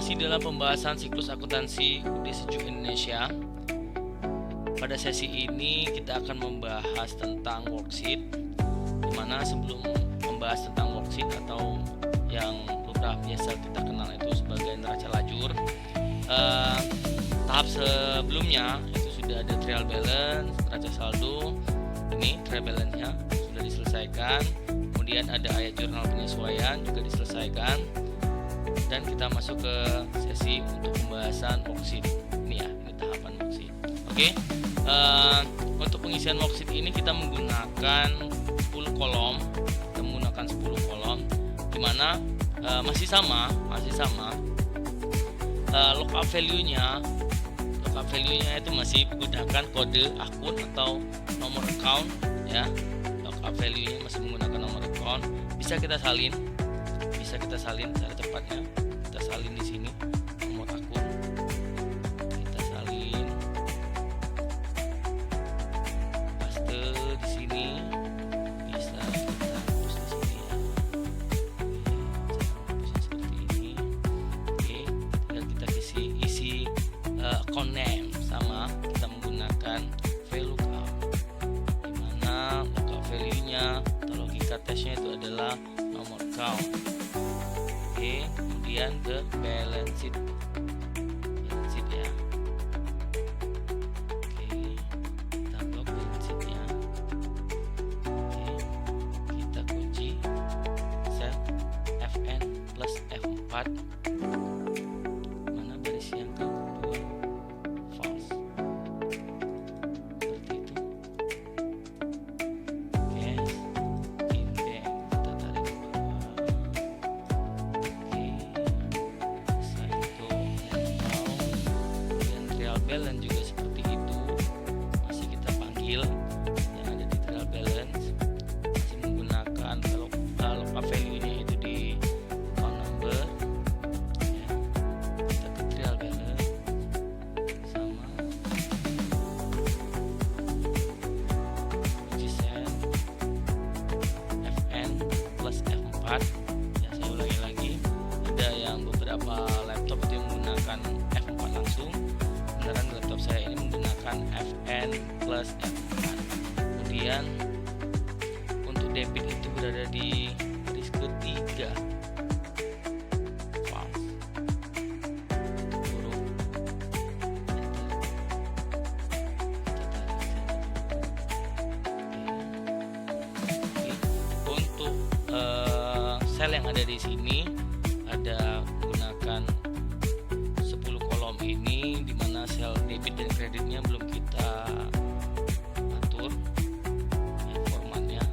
Masih dalam pembahasan siklus akuntansi di Sejuk Indonesia. Pada sesi ini kita akan membahas tentang worksheet, dimana sebelum membahas tentang worksheet atau yang beberapa biasa kita kenal itu sebagai neraca lajur, tahap sebelumnya itu sudah ada trial balance, neraca saldo. Ini trial balance-nya sudah diselesaikan, kemudian ada ayat jurnal penyesuaian juga diselesaikan, dan kita masuk ke sesi untuk pembahasan worksheet. Ini ya, ini tahapan worksheet. Oke, untuk pengisian worksheet ini kita menggunakan 10 kolom, dimana masih sama lookup value-nya itu masih menggunakan kode akun atau nomor account ya. Lookup value-nya masih menggunakan nomor account. Bisa kita salin cara cepatnya. Kita salin di sini nomor akun. Kita salin. Paste di sini. Bisa kita hapus di sini ya. Oke, seperti ini. Oke, tinggal kita isi account name, sama kita menggunakan VLOOKUP, dimana lookup value-nya atau logika tesnya itu adalah nomor account. Oke, kemudian ke balance sheet ya. Oke, kita blok balance sheet-nya. Oke, kita kunci sel FN plus F4, mana baris yang kedua false, seperti itu. Oke, index kita tarik ke bawah. Oke, setelah itu dan trial balance juga seperti itu, masih kita panggil yang ada di trial balance, masih menggunakan lookup value-nya itu di account number ya. Kita ke trial balance sama kunci set FN plus F4 ya. Saya ulangi lagi, ada yang beberapa laptop itu yang menggunakan F4 langsung, beneran laptop saya ini menggunakan FN plus F4. Kemudian untuk debit itu berada di baris ketiga false, huruf enter. Kita tarik sini. Oke. Untuk sel yang ada di sini ada menggunakan 10 kolom ini, dimana sel debit dan kreditnya belum kita atur ya, formatnya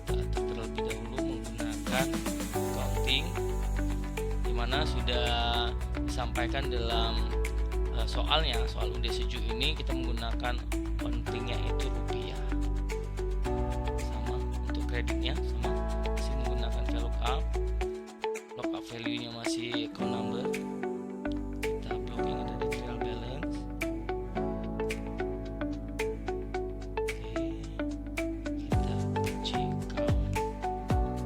kita atur terlebih dahulu menggunakan accounting, dimana sudah disampaikan dalam soal UD Sejuk ini kita menggunakan accountingnya itu rupiah. Sama untuk kreditnya sama, masih menggunakan VLOOKUP, lookup value-nya masih account number. Kita blok yang ada di trial balance. Oke, kita kunci count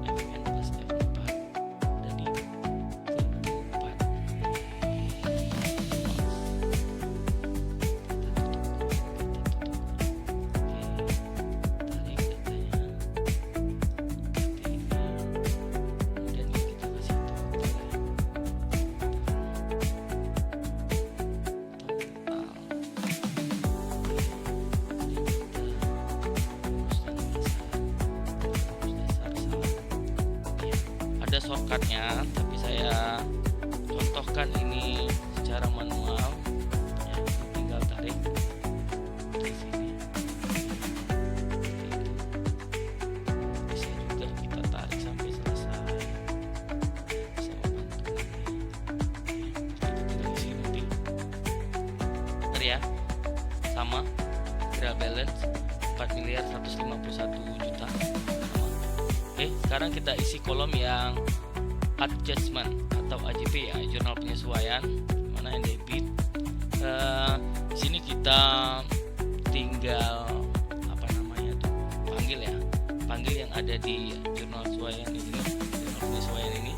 FN plus F4 dari keempat. Tarik datanya seperti ini. Kemudian kita kasih total. Ada shortcutnya, tapi saya contohkan ini secara manual ya. Tinggal tarik di sini. Bisa juga kita tarik sampai selesai. Bisa membantu ini. Kita tinggal isi nanti. Benar ya? Sama trial balance 4.151.000.000 sama. Oke, sekarang kita isi kolom yang adjustment atau AJP ya, jurnal penyesuaian, mana yang debit. Di sini kita tinggal panggil yang ada di jurnal penyesuaian ini.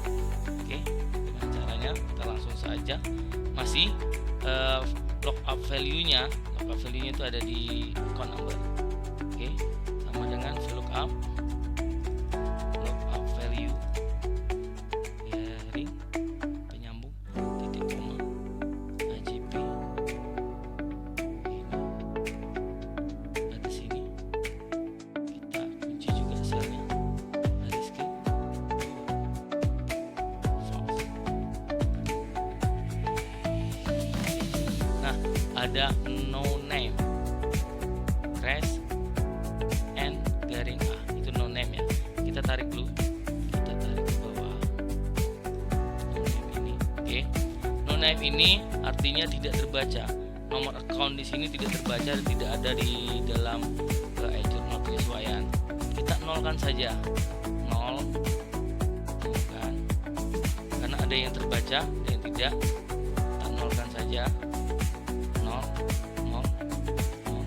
Oke, gimana caranya? Kita langsung saja saja. Masih lookup value-nya itu ada di account number. Oke, sama dengan VLOOKUP value ring penyambung titik koma AJP. Ini ada sini, kita kunci juga selnya, dari skip false. Nah, ada no name, crash and garing A, itu no name ya. Kita tarik dulu, kita tarik ke bawah. No name ini, oke. No name ini artinya tidak terbaca. Nomor account di sini tidak terbaca, tidak ada di dalam jurnal penyesuaian. Kita nolkan saja, nol, kan? Karena ada yang terbaca, ada yang tidak. Kita nolkan saja, nol, nol, nol.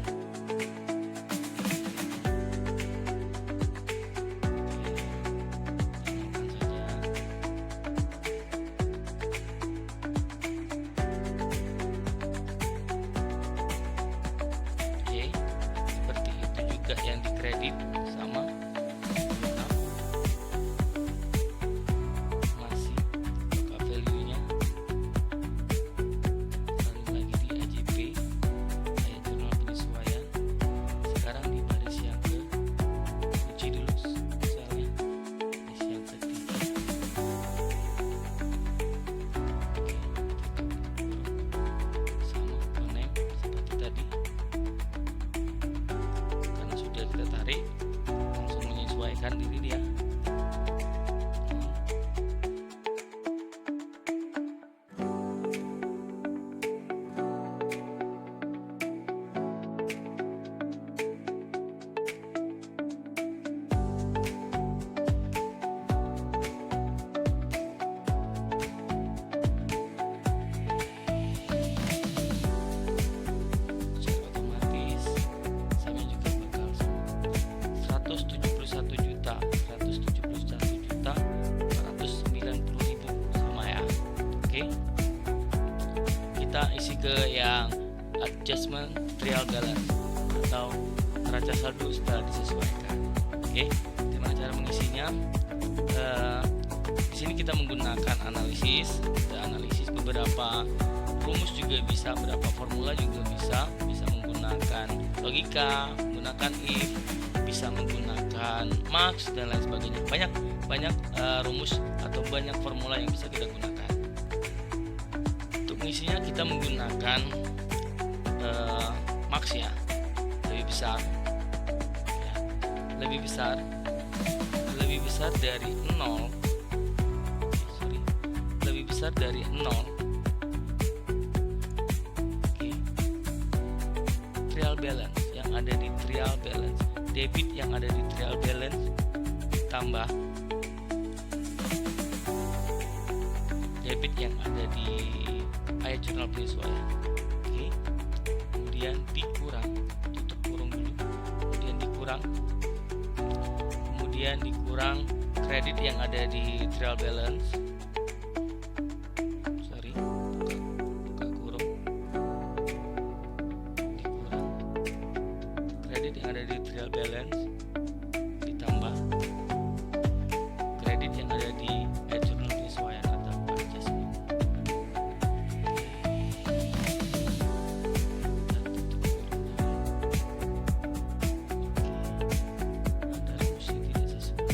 Oke, seperti itu juga yang dikredit sama. Masih buka value-nya, taruh lagi di AJP, ayat jurnal penyesuaian. Sekarang di baris yang ke, kunci dulu selnya, baris yang ketiga. Oke, sama connect seperti tadi. Karena sudah kita tarik, langsung menyesuaikan diri dia. Secara otomatis sama juga bakal 171.490.000 sama ya. Oke, kita isi ke yang adjustment trial balance atau neraca saldo setelah disesuaikan. Oke, gimana cara mengisinya? Di sini kita menggunakan analisis, beberapa rumus juga bisa, beberapa formula juga bisa menggunakan logika, menggunakan if, bisa menggunakan max dan lain sebagainya. Banyak rumus atau banyak formula yang bisa kita gunakan. Untuk mengisinya kita menggunakan max ya, lebih besar ya, lebih besar dari 0, lebih besar dari 0. Oke. Trial balance yang ada di trial balance, debit yang ada di trial balance tambah debit yang ada di ayat jurnal penyesuaian. Oke. Kemudian dikurang, tutup kurung dulu, kemudian dikurang kredit yang ada di trial balance, buka kurung, dikurang kredit yang ada di trial balance ditambah kredit yang ada di ayat jurnal penyesuaian atau adjustment. Ada rumus yang tidak sesuai.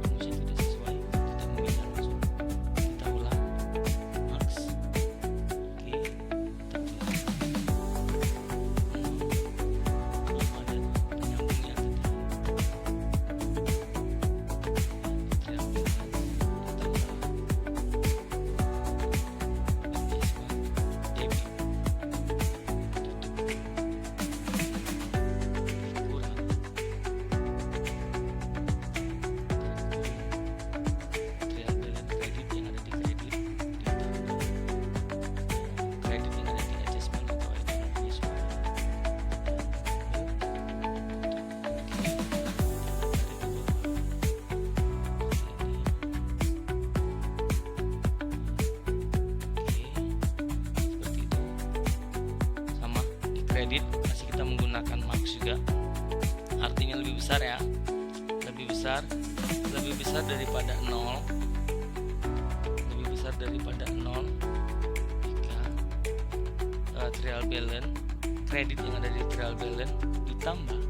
Rumus yang tidak kredit masih kita menggunakan max juga, artinya lebih besar ya, lebih besar daripada 0, jika trial balance, kredit yang ada di trial balance ditambah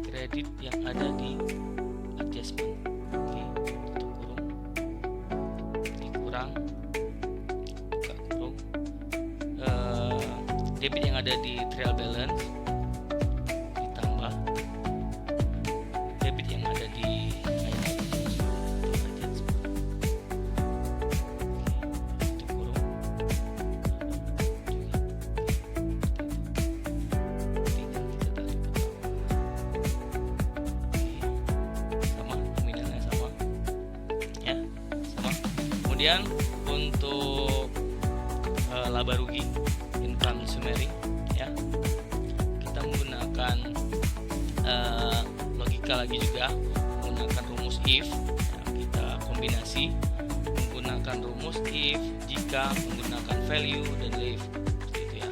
kredit yang ada di adjustment, oke, tutup kurung, dikurang, buka kurung, debit yang ada di trial balance ditambah debit yang ada di Kemudian untuk laba rugi, income summary ya, kita menggunakan logika lagi juga, menggunakan rumus if ya, kita kombinasi menggunakan rumus if jika menggunakan value dan leave, seperti itu ya.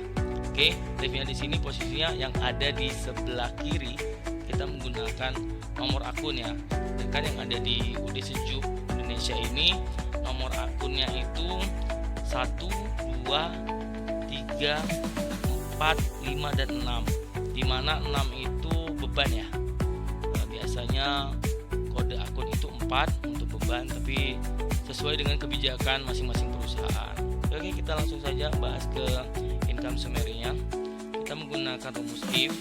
Oke, leave-nya di sini posisinya yang ada di sebelah kiri, kita menggunakan nomor akun ya. Dan kan yang ada di UD Sejuk Indonesia ini nomor akunnya itu 1, 2, 3, 4, 5, dan 6, dimana 6 itu beban ya. Biasanya kode akun itu 4 untuk beban, tapi sesuai dengan kebijakan masing-masing perusahaan. Oke, kita langsung saja bahas ke income summary-nya. Kita menggunakan rumus if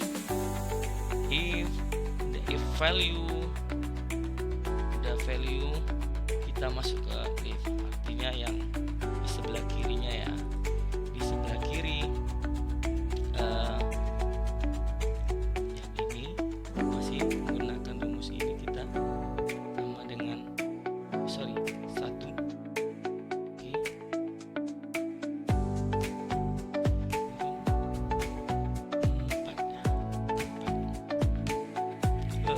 value, kita masuk ke if, artinya yang di sebelah kirinya ya, di sebelah kiri yang ini masih menggunakan rumus ini, kita sama dengan 1, oke,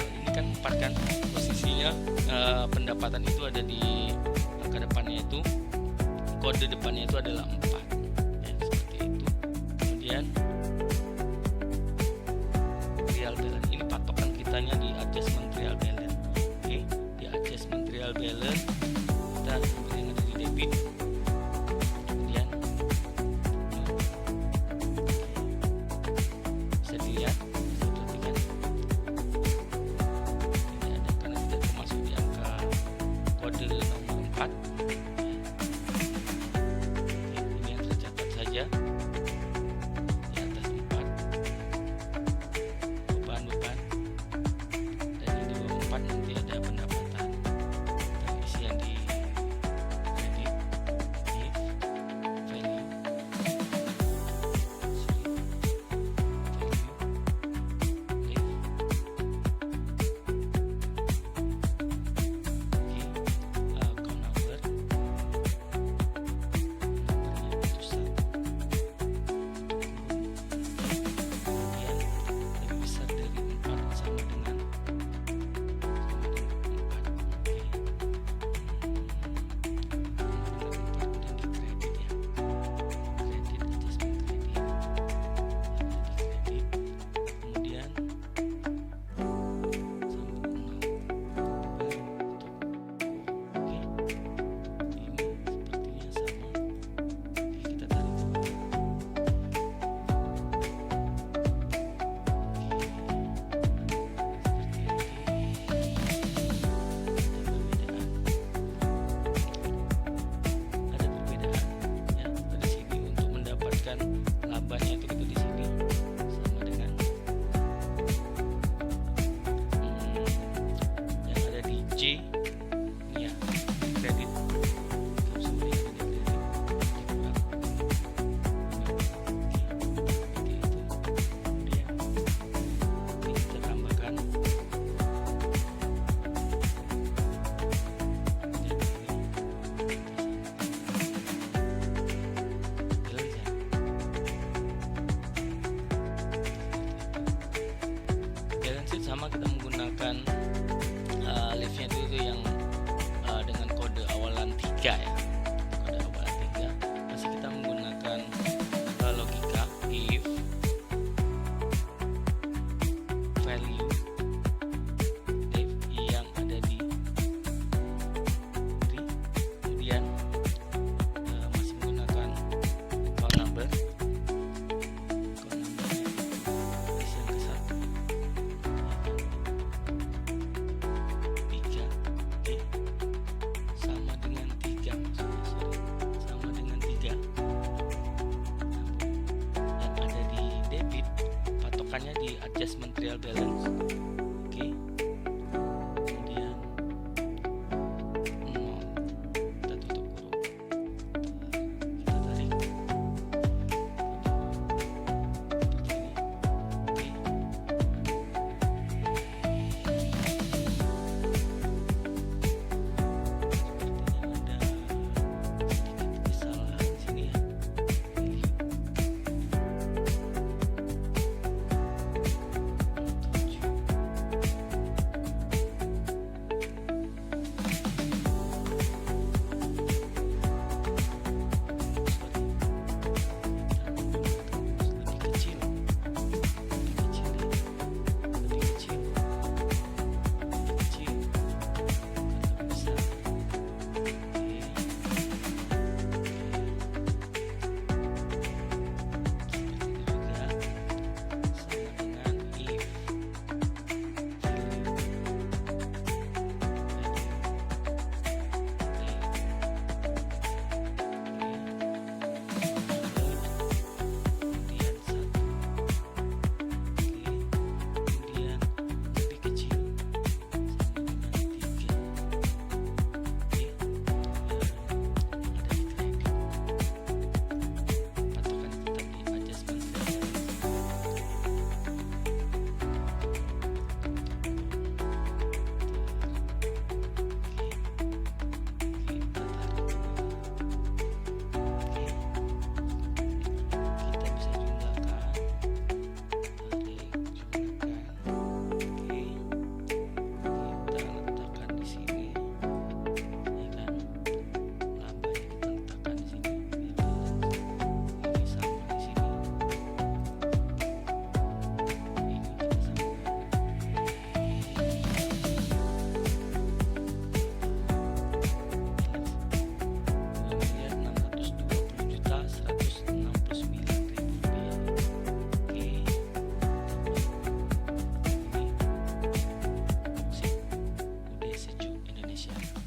ini kan 4 kan posisinya, pendapatan itu ada di angka depannya, itu kode depannya itu adalah 4 ya, seperti itu. Kemudian trial balance, ini patokan kitanya di adjustment trial balance. Oke, di adjustment trial balance kita ambil yang ada di debit, kemudian bisa dilihat, bisa perhatikan ini ada karena tidak termasuk di angka kode nomor 4. Ini yang tercatat saja di atas 4 beban, dan yang di bawah 4 nanti ada pendapatan dan isian di letakkannya di adjustment trial balance. Oke, kemudian 0, kita tutup kurung, kita tarik seperti ini. Oke, sepertinya ada sedikit kesalahan di sini ya. Indonesia.